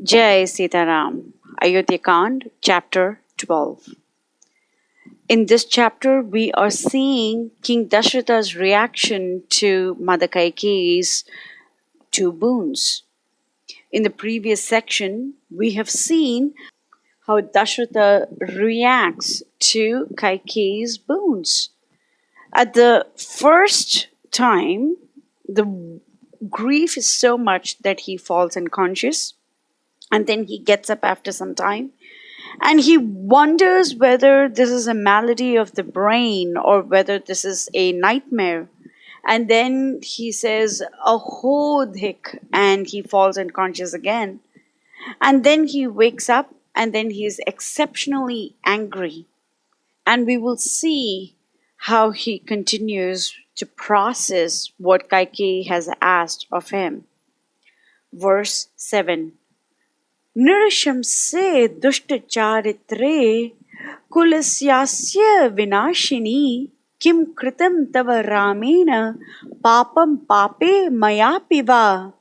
Jai Sitaram, Ayodhya Kand, chapter 12. In this chapter, we are seeing King Dasaratha's reaction to Mother Kaikeyi's two boons. In the previous section, we have seen how Dasaratha reacts to Kaikeyi's boons. At the first time, the grief is so much that he falls unconscious, and then he gets up after some time and he wonders whether this is a malady of the brain or whether this is a nightmare. And then he says, "Aho dhik," and he falls unconscious again. And then he wakes up and then he is exceptionally angry. And we will see how he continues to process what Kaikeyi has asked of him. Verse 7. nṛśaṃse duṣṭacāritre kulasyāsya vināśini kim kritam tava Ramena pāpam pāpe mayapi va.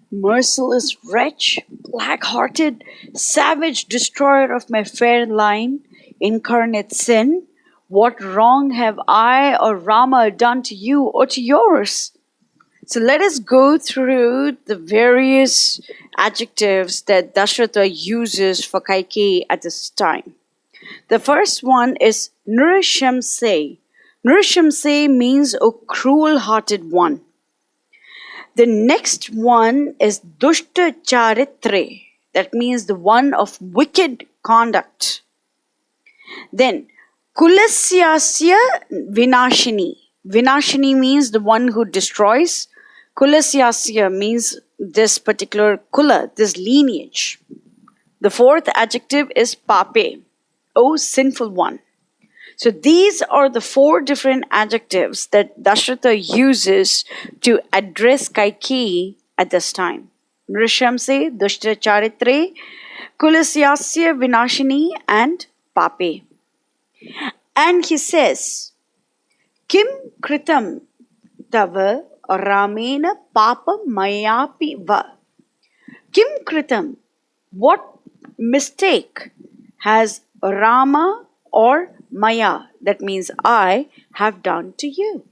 Merciless wretch, black-hearted, savage destroyer of my fair line, incarnate sin, what wrong have I or Rama done to you or to yours? So let us go through the various adjectives that Dasaratha uses for Kaikeyi at this time. The first one is nṛśaṃse. nṛśaṃse means a cruel-hearted one. The next one is duṣṭacāritre. That means the one of wicked conduct. Then kulasyāsya vināśini. Vināśini means the one who destroys. Kulasyāsya means this particular kula, this lineage. The fourth adjective is pāpe, O sinful one. So these are the four different adjectives that Dasaratha uses to address Kaikeyi at this time. nṛśaṃse, duṣṭacāritre, kulasyāsya vināśini, and pāpe. And he says, Kim kritam tava Ramena pāpa mayapi va. Kim kritam, what mistake has Rama or Maya, that means I, have done to you?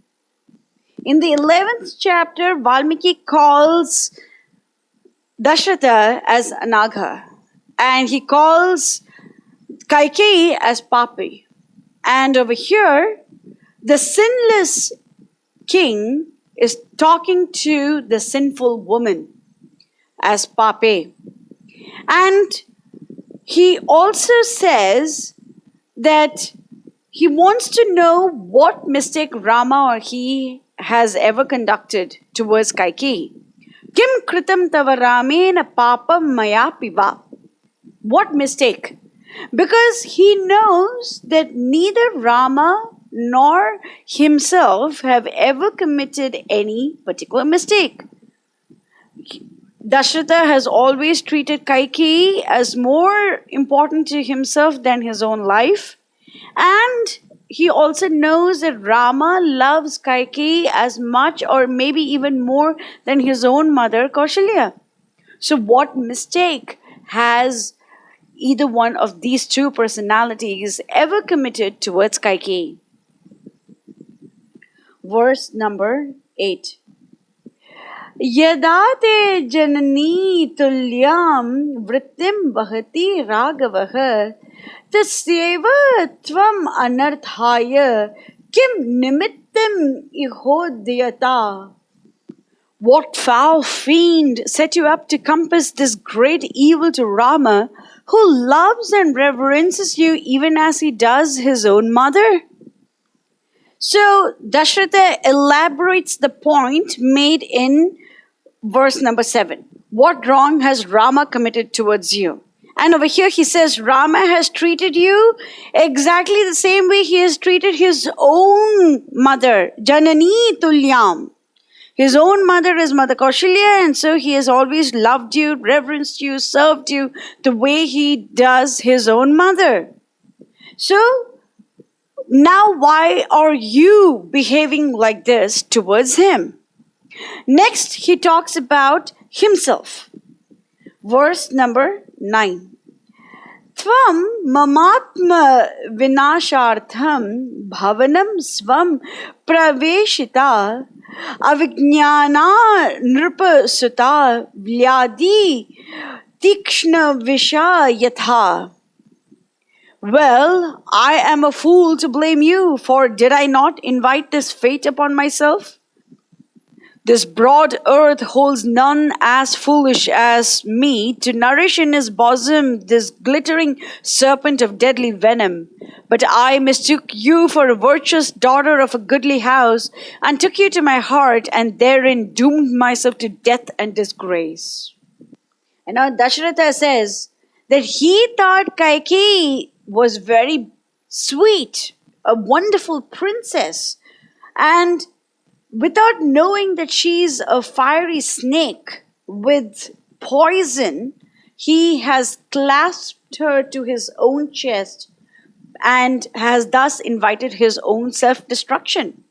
In the 11th chapter, Valmiki calls Dasaratha as Anagha, and he calls Kaikeyi as pāpe. And over here, the sinless king is talking to the sinful woman as pāpe. And he also says that he wants to know what mistake Rama or he has ever conducted towards Kaikeyi. Kim kritam tava Ramena pāpam mayapi va. What mistake? Because he knows that neither Rama nor himself have ever committed any particular mistake. Dasaratha has always treated Kaikeyi as more important to himself than his own life. And he also knows that Rama loves Kaikeyi as much or maybe even more than his own mother Kaushalya. So what mistake has either one of these two personalities ever committed towards Kaikeyi? Verse number 8. Yada te janani tulyam vrittim vahati ragavah tasyeva tvam anarthaya kim nimittam ihodhyata. What foul fiend set you up to compass this great evil to Rama, who loves and reverences you even as he does his own mother? So Dasaratha elaborates the point made in verse number 7. What wrong has Rama committed towards you? And over here he says Rama has treated you exactly the same way he has treated his own mother, Janani Tulyam. His own mother is Mother Kaushalya, and so he has always loved you, reverenced you, served you the way he does his own mother. So now why are you behaving like this towards him? Next, he talks about himself. verse number 9. Tvam mamatma vināśārtham bhavanam svam praveshita avijñāna nṛśaṃse vyādi tikshna visha yatha. Well, I am a fool to blame you, for did I not invite this fate upon myself? This broad earth holds none as foolish as me to nourish in his bosom this glittering serpent of deadly venom. But I mistook you for a virtuous daughter of a goodly house, and took you to my heart, and therein doomed myself to death and disgrace. And now Dasaratha says that he thought Kaikeyi was very sweet, a wonderful princess, and without knowing that she's a fiery snake with poison, he has clasped her to his own chest and has thus invited his own self-destruction.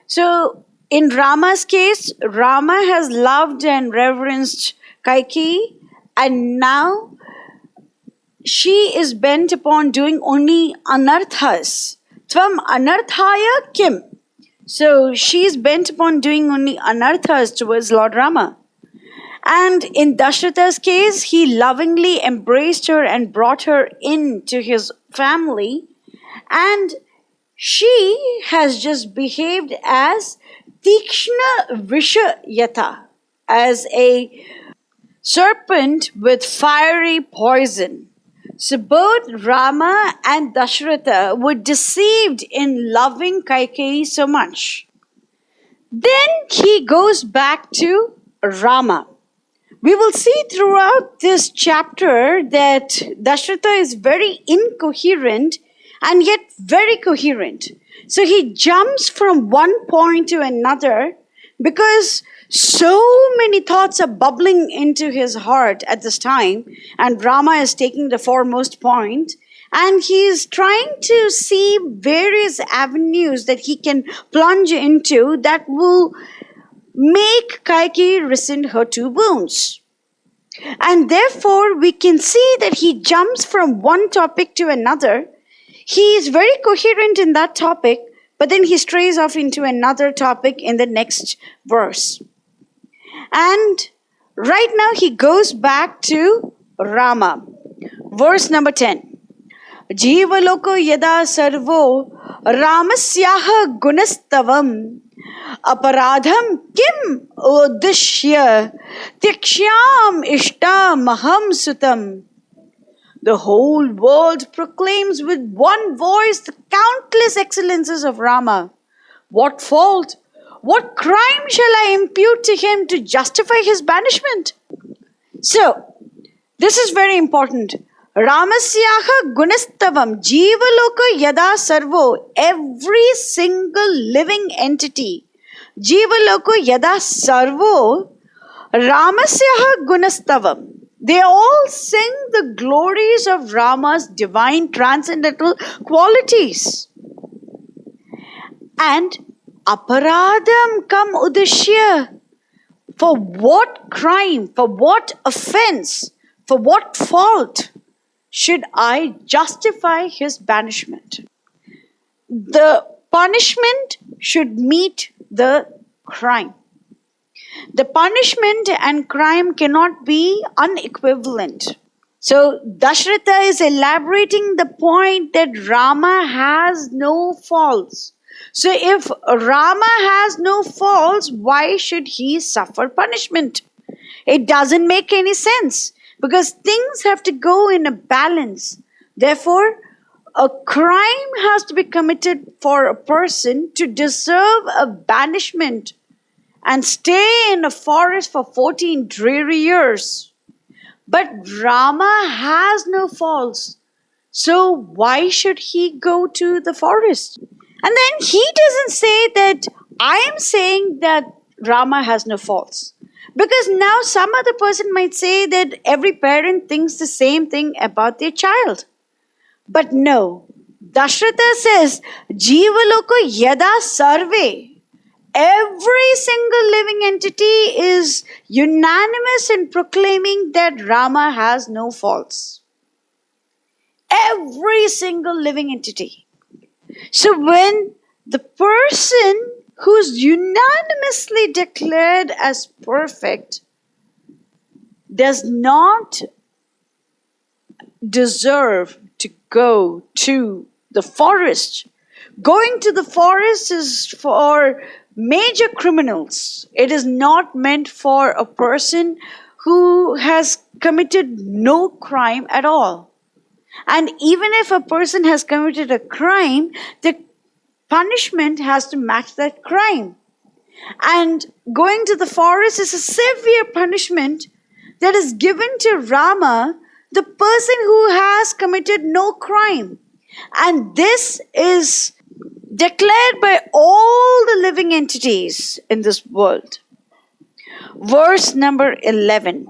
So, in Rama's case, Rama has loved and reverenced Kaikeyi, and now she is bent upon doing only anarthas. Tvam anarthaya kim? So she's bent upon doing only anarthas towards Lord Rama. And in Dasaratha's case, he lovingly embraced her and brought her into his family. And she has just behaved as tikshna visha yatha, as a serpent with fiery poison. So both Rama and Dasaratha were deceived in loving Kaikeyi so much. Then he goes back to Rama. We will see throughout this chapter that Dasaratha is very incoherent and yet very coherent. So he jumps from one point to another because so many thoughts are bubbling into his heart at this time, and Rama is taking the foremost point, and he is trying to see various avenues that he can plunge into that will make Kaikeyi rescind her 2 wounds. And therefore, we can see that he jumps from one topic to another. He is very coherent in that topic, but then he strays off into another topic in the next verse. And right now he goes back to Rama. Verse number 10. Jiva loko yada sarvo ramasyaha gunastavam aparadham kim uddishya tikshyam ishtamaham sutam. The whole world proclaims with one voice the countless excellences of Rama. What fault, what crime shall I impute to him to justify his banishment? So, this is very important. Ramasyaha gunastavam jivaloka yada sarvo. Every single living entity. Jivaloko yada sarvo Ramasyaha gunastavam. They all sing the glories of Rama's divine transcendental qualities. And aparadam kam udishya. For what crime, for what offense, for what fault should I justify his banishment? The punishment should meet the crime. The punishment and crime cannot be unequivalent. So Dasaratha is elaborating the point that Rama has no faults. So if Rama has no faults, why should he suffer punishment? It doesn't make any sense, because things have to go in a balance. Therefore, a crime has to be committed for a person to deserve a banishment and stay in a forest for 14 dreary years. But Rama has no faults. So why should he go to the forest? And then he doesn't say that I am saying that Rama has no faults. Because now some other person might say that every parent thinks the same thing about their child. But no, Dasaratha says, Jivaloko yada sarve. Every single living entity is unanimous in proclaiming that Rama has no faults. Every single living entity. So when the person who's unanimously declared as perfect does not deserve to go to the forest, going to the forest is for major criminals. It is not meant for a person who has committed no crime at all. And even if a person has committed a crime, the punishment has to match that crime. And going to the forest is a severe punishment that is given to Rama, the person who has committed no crime. And this is declared by all the living entities in this world. Verse number 11.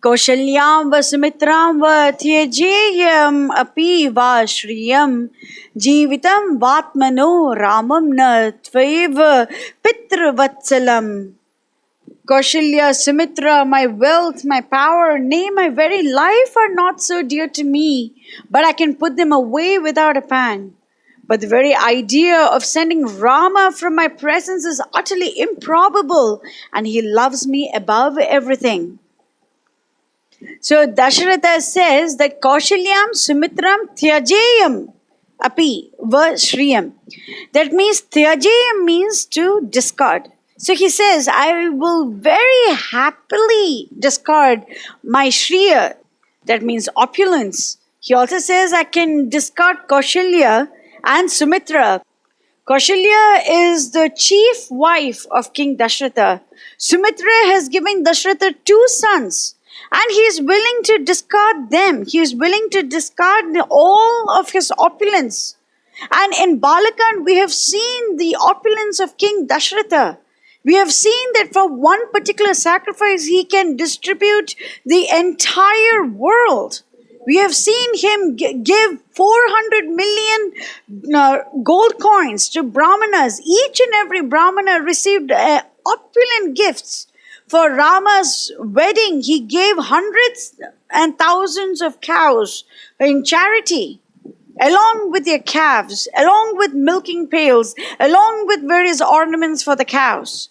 Kaushalyam va Sumitram va tyajeyam api va shriyam jivitam vatmano ramam na tvaiva pitravatsalam. Kaushalya, Sumitra, my wealth, my power, nay, my very life are not so dear to me, but I can put them away without a pang. But the very idea of sending Rama from my presence is utterly improbable, and he loves me above everything. So Dasaratha says that Kaushalyam Sumitram Tyajeyam Api Va Shriyam. That means Tyajeyam means to discard. So he says, I will very happily discard my Shriya. That means opulence. He also says I can discard Kaushalya and Sumitra. Kaushalya is the chief wife of King Dasaratha. Sumitra has given Dasaratha 2 sons. And he is willing to discard them. He is willing to discard all of his opulence. And in Balakand, we have seen the opulence of King Dasaratha. We have seen that for one particular sacrifice, he can distribute the entire world. We have seen him give 400 million gold coins to Brahmanas. Each and every Brahmana received opulent gifts. For Rama's wedding, he gave hundreds and thousands of cows in charity, along with their calves, along with milking pails, along with various ornaments for the cows.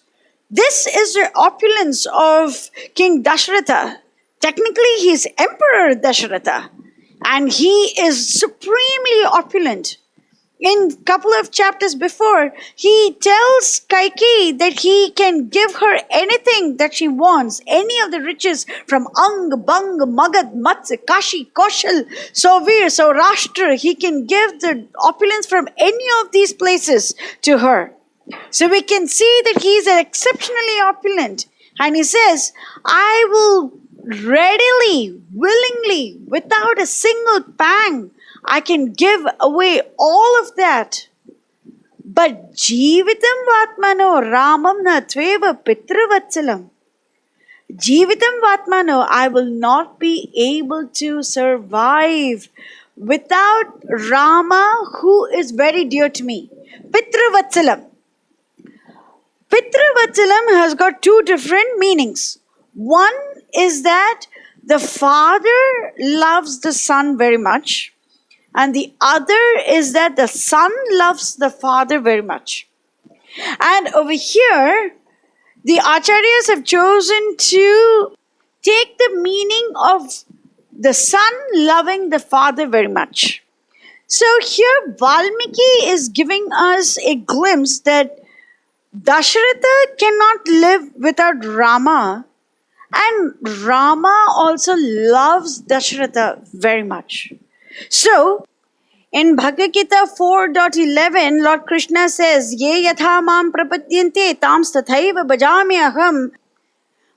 This is the opulence of King Dasaratha. Technically, he is Emperor Dasaratha, and he is supremely opulent. In a couple of chapters before, he tells Kaikeyi that he can give her anything that she wants, any of the riches from Ang, Bang, Magad, Matsya, Kashi, Kaushal, Sauvir, Saurashtra. He can give the opulence from any of these places to her. So we can see that he is exceptionally opulent. And he says, I will readily, willingly, without a single pang, I can give away all of that. But Jivitam Vatmano Ramam na Tveva Pitravatsalam. Jivitam Vatmano, I will not be able to survive without Rama, who is very dear to me. Pitravatsalam. Pitravatsalam has got 2 different meanings. One is that the father loves the son very much. And the other is that the son loves the father very much. And over here, the acharyas have chosen to take the meaning of the son loving the father very much. So here Valmiki is giving us a glimpse that Dasaratha cannot live without Rama, and Rama also loves Dasaratha very much. So, in Bhagavad Gita 4.11, Lord Krishna says, Ye yatha mam prapadyante tams tathaiva bhajami aham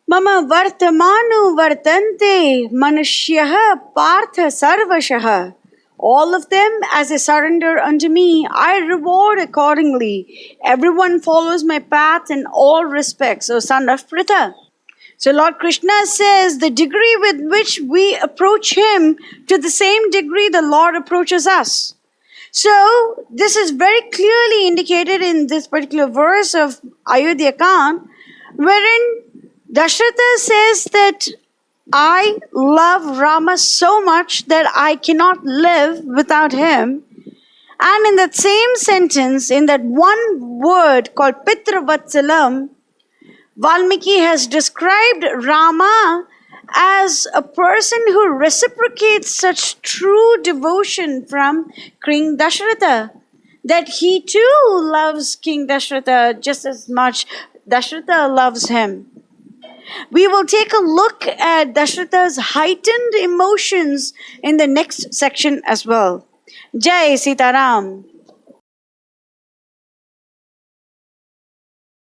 mama vartamanu vartante manushyaha partha sarvashaha. All of them, as they surrender unto me, I reward accordingly. Everyone follows my path in all respects, O son of Pritha. So Lord Krishna says the degree with which we approach him, to the same degree the Lord approaches us. So, this is very clearly indicated in this particular verse of Ayodhya Ch, wherein Dasaratha says that I love Rama so much that I cannot live without him. And in that same sentence, in that one word called Pitravatsalam, Valmiki has described Rama as a person who reciprocates such true devotion from King Dasaratha, that he too loves King Dasaratha just as much Dasaratha loves him. We will take a look at Dasaratha's heightened emotions in the next section as well. Jai Sitaram.